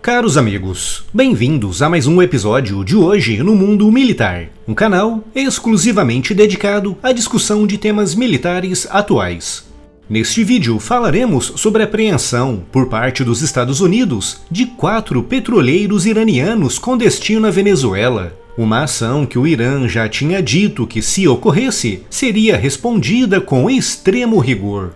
Caros amigos, bem-vindos a mais um episódio de Hoje no Mundo Militar, um canal exclusivamente dedicado à discussão de temas militares atuais. Neste vídeo falaremos sobre a apreensão, por parte dos Estados Unidos, de 4 petroleiros iranianos com destino à Venezuela, uma ação que o Irã já tinha dito que, se ocorresse, seria respondida com extremo rigor.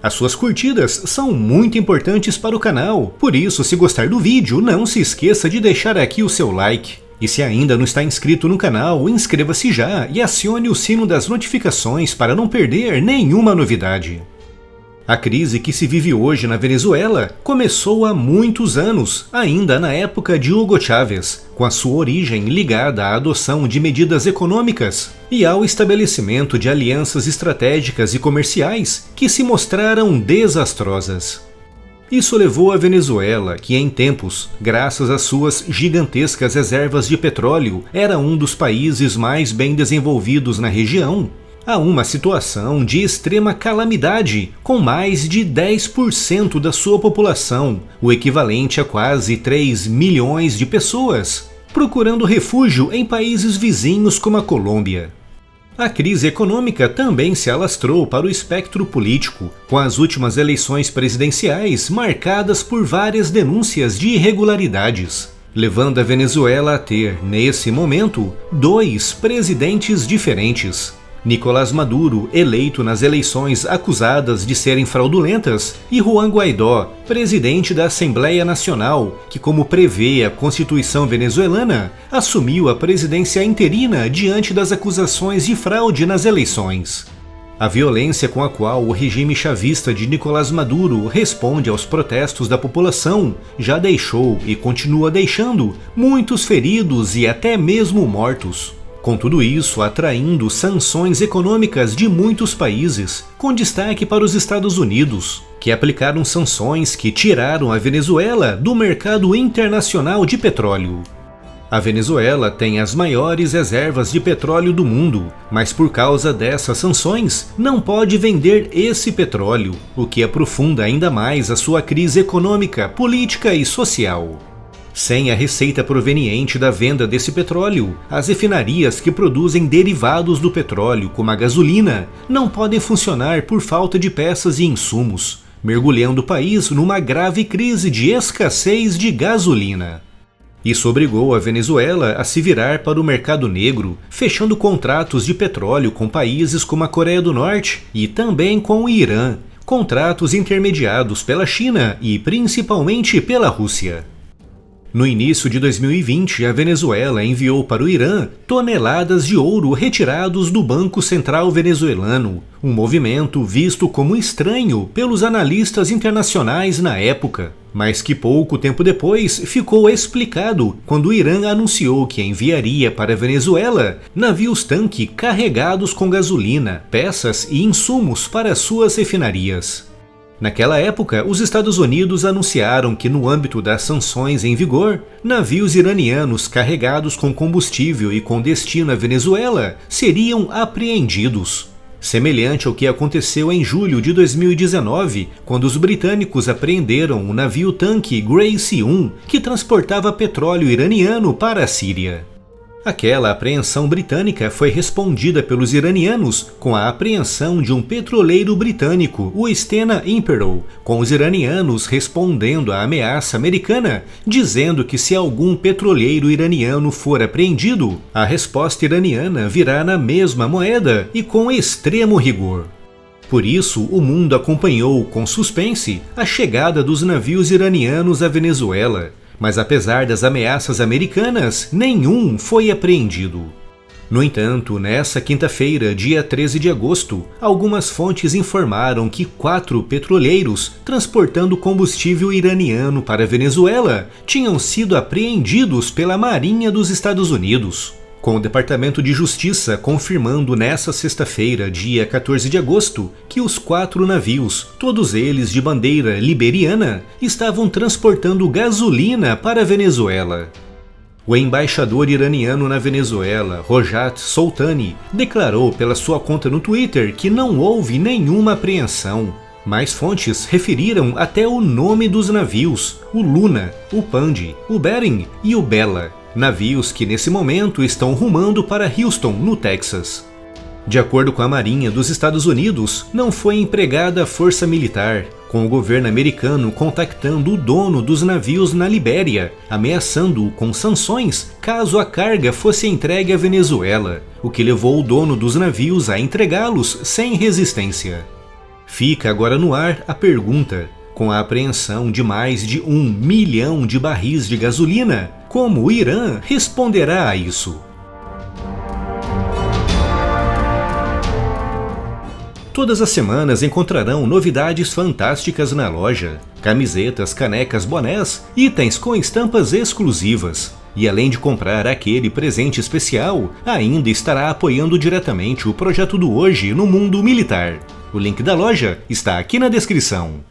As suas curtidas são muito importantes para o canal, por isso, se gostar do vídeo, não se esqueça de deixar aqui o seu like. E se ainda não está inscrito no canal, inscreva-se já e acione o sino das notificações para não perder nenhuma novidade. A crise que se vive hoje na Venezuela começou há muitos anos, ainda na época de Hugo Chávez, com a sua origem ligada à adoção de medidas econômicas e ao estabelecimento de alianças estratégicas e comerciais que se mostraram desastrosas. Isso levou a Venezuela, que em tempos, graças às suas gigantescas reservas de petróleo, era um dos países mais bem desenvolvidos na região, a uma situação de extrema calamidade, com mais de 10% da sua população, o equivalente a quase 3 milhões de pessoas, procurando refúgio em países vizinhos como a Colômbia. A crise econômica também se alastrou para o espectro político, com as últimas eleições presidenciais marcadas por várias denúncias de irregularidades, levando a Venezuela a ter, nesse momento, 2 presidentes diferentes. Nicolás Maduro, eleito nas eleições acusadas de serem fraudulentas, e Juan Guaidó, presidente da Assembleia Nacional, que, como prevê a Constituição venezuelana, assumiu a presidência interina diante das acusações de fraude nas eleições. A violência com a qual o regime chavista de Nicolás Maduro responde aos protestos da população já deixou e continua deixando muitos feridos e até mesmo mortos. Com tudo isso atraindo sanções econômicas de muitos países, com destaque para os Estados Unidos, que aplicaram sanções que tiraram a Venezuela do mercado internacional de petróleo. A Venezuela tem as maiores reservas de petróleo do mundo, mas por causa dessas sanções não pode vender esse petróleo, o que aprofunda ainda mais a sua crise econômica, política e social. Sem a receita proveniente da venda desse petróleo, as refinarias que produzem derivados do petróleo, como a gasolina, não podem funcionar por falta de peças e insumos, mergulhando o país numa grave crise de escassez de gasolina. Isso obrigou a Venezuela a se virar para o mercado negro, fechando contratos de petróleo com países como a Coreia do Norte e também com o Irã, contratos intermediados pela China e principalmente pela Rússia. No início de 2020, a Venezuela enviou para o Irã toneladas de ouro retirados do Banco Central venezuelano, um movimento visto como estranho pelos analistas internacionais na época, mas que pouco tempo depois ficou explicado quando o Irã anunciou que enviaria para a Venezuela navios-tanque carregados com gasolina, peças e insumos para suas refinarias. Naquela época, os Estados Unidos anunciaram que, no âmbito das sanções em vigor, navios iranianos carregados com combustível e com destino à Venezuela seriam apreendidos. Semelhante ao que aconteceu em julho de 2019, quando os britânicos apreenderam o navio-tanque Grace 1, que transportava petróleo iraniano para a Síria. Aquela apreensão britânica foi respondida pelos iranianos com a apreensão de um petroleiro britânico, o Stena Imperial, com os iranianos respondendo à ameaça americana, dizendo que se algum petroleiro iraniano for apreendido, a resposta iraniana virá na mesma moeda e com extremo rigor. Por isso, o mundo acompanhou com suspense a chegada dos navios iranianos à Venezuela. Mas apesar das ameaças americanas, nenhum foi apreendido. No entanto, nessa quinta-feira, dia 13 de agosto, algumas fontes informaram que 4 petroleiros transportando combustível iraniano para a Venezuela tinham sido apreendidos pela Marinha dos Estados Unidos, com o Departamento de Justiça confirmando nessa sexta-feira, dia 14 de agosto, que os 4 navios, todos eles de bandeira liberiana, estavam transportando gasolina para a Venezuela. O embaixador iraniano na Venezuela, Rojat Soltani, declarou pela sua conta no Twitter que não houve nenhuma apreensão. Mais fontes referiram até o nome dos navios, o Luna, o Pandy, o Bering e o Bella, navios que nesse momento estão rumando para Houston, no Texas. De acordo com a Marinha dos Estados Unidos, não foi empregada força militar, com o governo americano contactando o dono dos navios na Libéria, ameaçando-o com sanções caso a carga fosse entregue à Venezuela, o que levou o dono dos navios a entregá-los sem resistência. Fica agora no ar a pergunta: com a apreensão de mais de 1 milhão de barris de gasolina, como o Irã responderá a isso? Todas as semanas encontrarão novidades fantásticas na loja. Camisetas, canecas, bonés, itens com estampas exclusivas. E além de comprar aquele presente especial, ainda estará apoiando diretamente o projeto do Hoje no Mundo Militar. O link da loja está aqui na descrição.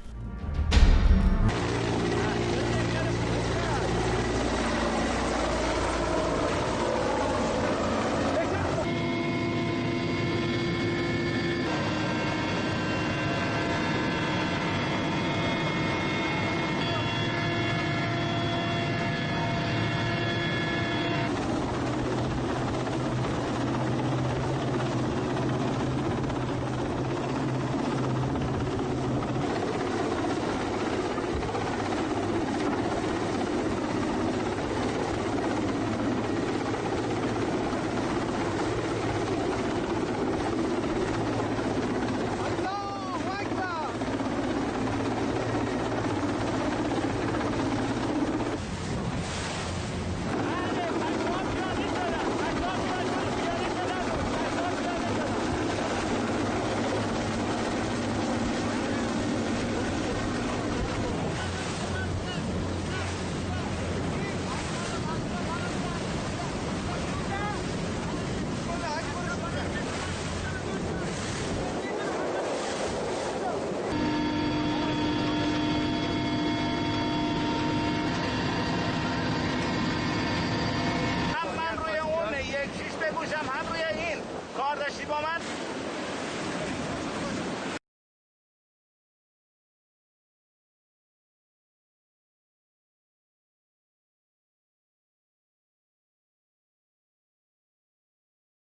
Pegou chamado.